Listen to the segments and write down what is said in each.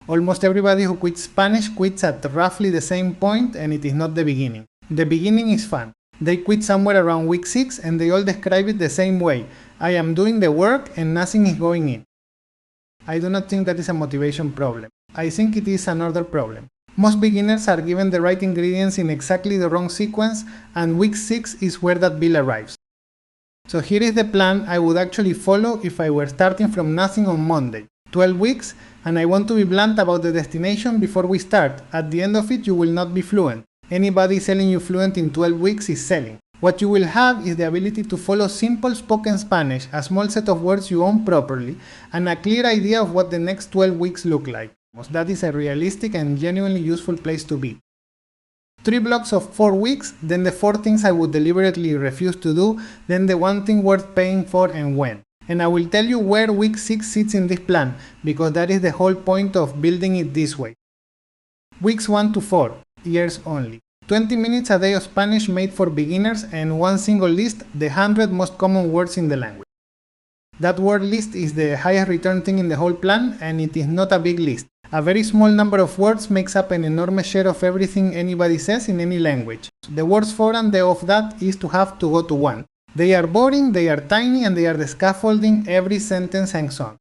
Almost everybody who quits Spanish quits at roughly the same point, and it is not the beginning. The beginning is fun. They quit somewhere around week 6 and they all describe it the same way. I am doing the work and nothing is going in. I do not think that is a motivation problem. I think it is another problem. Most beginners are given the right ingredients in exactly the wrong sequence, and week 6 is where that bill arrives. So here is the plan I would actually follow if I were starting from nothing on Monday. 12 weeks, and I want to be blunt about the destination before we start. At the end of it, you will not be fluent. Anybody selling you fluent in 12 weeks is selling. What you will have is the ability to follow simple spoken Spanish, a small set of words you own properly, and a clear idea of what the next 12 weeks look like. That is a realistic and genuinely useful place to be. 3 blocks of 4 weeks, then the 4 things I would deliberately refuse to do, then the 1 thing worth paying for and when. And I will tell you where week 6 sits in this plan, because that is the whole point of building it this way. Weeks 1 to 4, years only. 20 minutes a day of Spanish made for beginners and one single list, the 100 most common words in the language. That word list is the highest return thing in the whole plan, and it is not a big list. A very small number of words makes up an enormous share of everything anybody says in any language. The worst form of that is to have to go to 1. They are boring, they are tiny, and they are the scaffolding every sentence hangs on.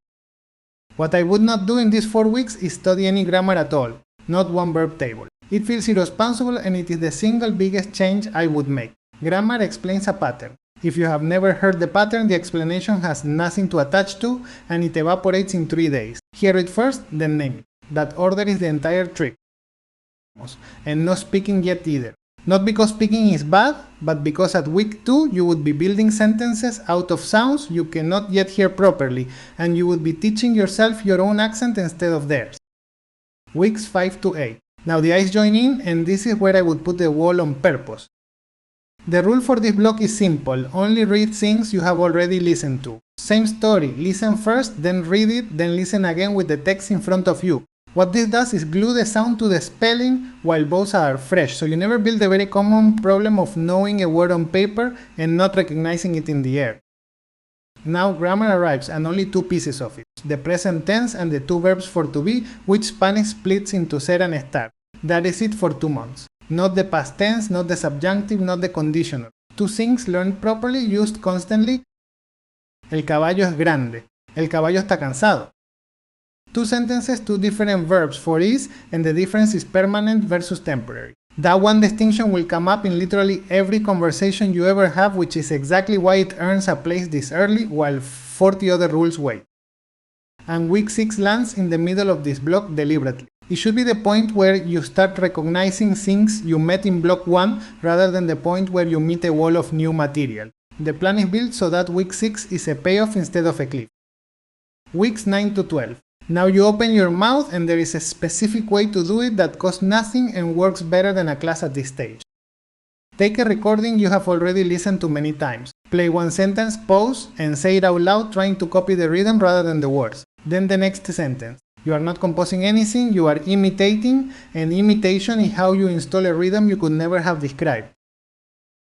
What I would not do in these 4 weeks is study any grammar at all, not one verb table. It feels irresponsible, and it is the single biggest change I would make. Grammar explains a pattern. If you have never heard the pattern, the explanation has nothing to attach to, and it evaporates in 3 days. Hear it first, then name it. That order is the entire trick. And no speaking yet either. Not because speaking is bad, but because at week 2 you would be building sentences out of sounds you cannot yet hear properly, and you would be teaching yourself your own accent instead of theirs. Weeks 5 to 8. Now the eyes join in, and this is where I would put the wall on purpose. The rule for this block is simple: only read things you have already listened to. Same story, listen first, then read it, then listen again with the text in front of you. What this does is glue the sound to the spelling while both are fresh, so you never build the very common problem of knowing a word on paper and not recognizing it in the air. Now grammar arrives, and only 2 pieces of it: the present tense and the 2 verbs for to be, which Spanish splits into ser and estar. That is it for 2 months. Not the past tense, not the subjunctive, not the conditional. 2 things learned properly, used constantly. El caballo es grande. El caballo está cansado. 2 sentences, 2 different verbs for is, and the difference is permanent versus temporary. That one distinction will come up in literally every conversation you ever have, which is exactly why it earns a place this early while 40 other rules wait. And week 6 lands in the middle of this block deliberately. It should be the point where you start recognizing things you met in block 1 rather than the point where you meet a wall of new material. The plan is built so that week 6 is a payoff instead of a cliff. Weeks 9 to 12. Now you open your mouth, and there is a specific way to do it that costs nothing and works better than a class at this stage. Take a recording you have already listened to many times. Play 1 sentence, pause, and say it out loud, trying to copy the rhythm rather than the words. Then the next sentence. You are not composing anything, you are imitating, and imitation is how you install a rhythm you could never have described.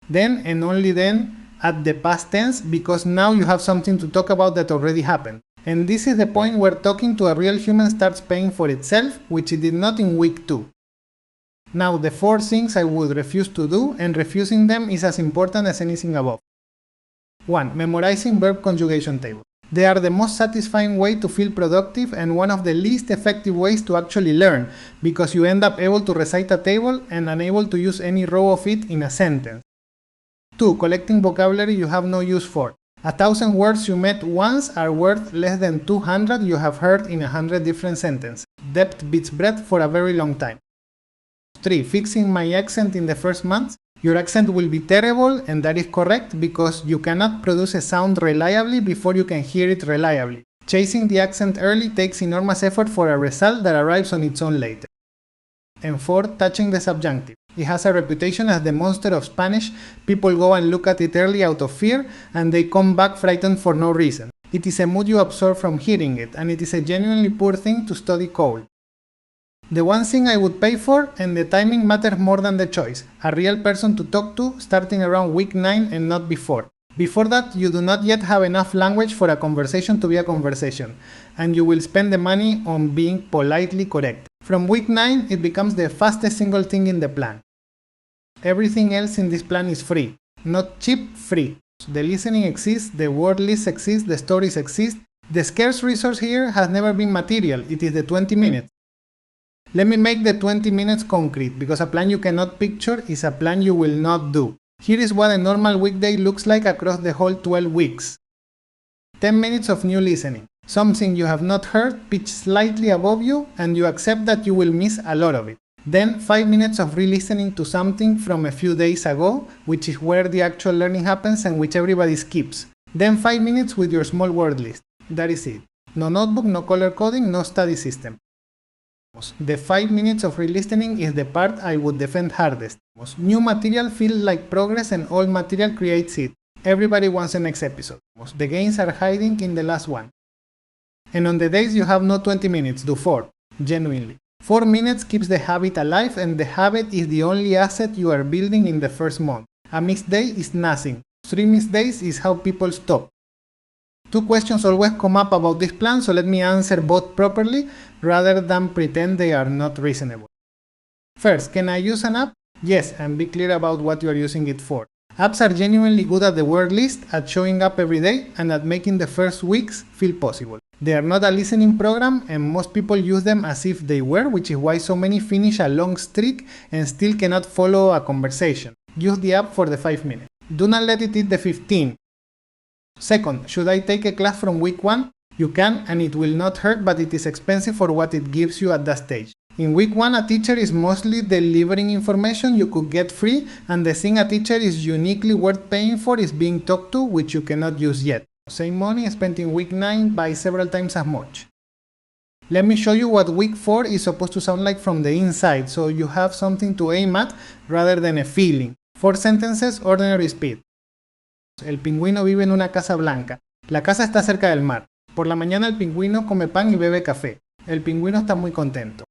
Then, and only then, add the past tense, because now you have something to talk about that already happened. And this is the point where talking to a real human starts paying for itself, which it did not in week 2. Now the 4 things I would refuse to do, and refusing them is as important as anything above. 1. Memorizing verb conjugation tables. They are the most satisfying way to feel productive and one of the least effective ways to actually learn, because you end up able to recite a table and unable to use any row of it in a sentence. 2. Collecting vocabulary you have no use for. 1,000 words you met once are worth less than 200 you have heard in 100 different sentences. Depth beats breadth for a very long time. 3. Fixing my accent in the first month. Your accent will be terrible, and that is correct because you cannot produce a sound reliably before you can hear it reliably. Chasing the accent early takes enormous effort for a result that arrives on its own later. And 4. Touching the subjunctive. It has a reputation as the monster of Spanish. People go and look at it early out of fear, and they come back frightened for no reason. It is a mood you absorb from hearing it, and it is a genuinely poor thing to study cold. The one thing I would pay for, and the timing matters more than the choice, a real person to talk to starting around week 9 and not before. Before that, you do not yet have enough language for a conversation to be a conversation, and you will spend the money on being politely correct. From week 9, it becomes the fastest single thing in the plan. Everything else in this plan is free. Not cheap, free. The listening exists, the word list exists, the stories exist. The scarce resource here has never been material, it is the 20 minutes. Let me make the 20 minutes concrete, because a plan you cannot picture is a plan you will not do. Here is what a normal weekday looks like across the whole 12 weeks. 10 minutes of new listening. Something you have not heard pitched slightly above you, and you accept that you will miss a lot of it. Then 5 minutes of re-listening to something from a few days ago, which is where the actual learning happens and which everybody skips. Then 5 minutes with your small word list. That is it. No notebook, no color coding, no study system. The 5 minutes of re-listening is the part I would defend hardest. New material feels like progress and old material creates it. Everybody wants the next episode. The gains are hiding in the last one. And on the days you have no 20 minutes, do 4. Genuinely. 4 minutes keeps the habit alive, and the habit is the only asset you are building in the first month. A missed day is nothing. 3 missed days is how people stop. 2 questions always come up about this plan, so let me answer both properly rather than pretend they are not reasonable. First, can I use an app? Yes, and be clear about what you are using it for. Apps are genuinely good at the word list, at showing up every day, and at making the first weeks feel possible. They are not a listening program, and most people use them as if they were, which is why so many finish a long streak and still cannot follow a conversation. Use the app for the 5 minutes. Do not let it eat the 15. Second, should I take a class from week 1? You can, and it will not hurt, but it is expensive for what it gives you at that stage. In week 1, a teacher is mostly delivering information you could get free, and the thing a teacher is uniquely worth paying for is being talked to, which you cannot use yet. Same money spent in week 9 by several times as much. Let me show you what week 4 is supposed to sound like from the inside, so you have something to aim at rather than a feeling. 4 sentences, ordinary speed. El pingüino vive en una casa blanca. La casa está cerca del mar. Por la mañana el pingüino come pan y bebe café. El pingüino está muy contento.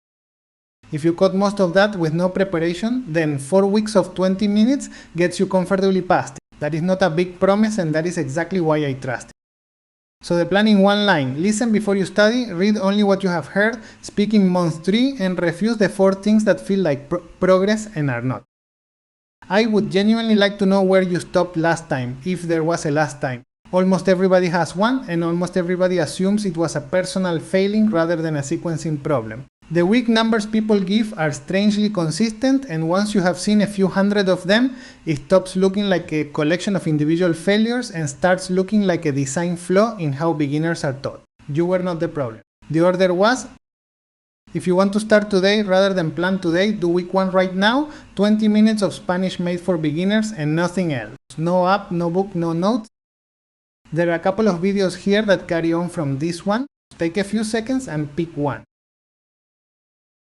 If you cut most of that with no preparation, then 4 weeks of 20 minutes gets you comfortably past it. That is not a big promise, and that is exactly why I trust it. So the plan in one line: listen before you study, read only what you have heard, speak in month 3, and refuse the 4 things that feel like progress and are not. I would genuinely like to know where you stopped last time, if there was a last time. Almost everybody has one, and almost everybody assumes it was a personal failing rather than a sequencing problem. The week numbers people give are strangely consistent, and once you have seen a few hundred of them, it stops looking like a collection of individual failures and starts looking like a design flaw in how beginners are taught. You were not the problem. The order was: if you want to start today rather than plan today, do week 1 right now, 20 minutes of Spanish made for beginners and nothing else. No app, no book, no notes. There are a couple of videos here that carry on from this one. Take a few seconds and pick one.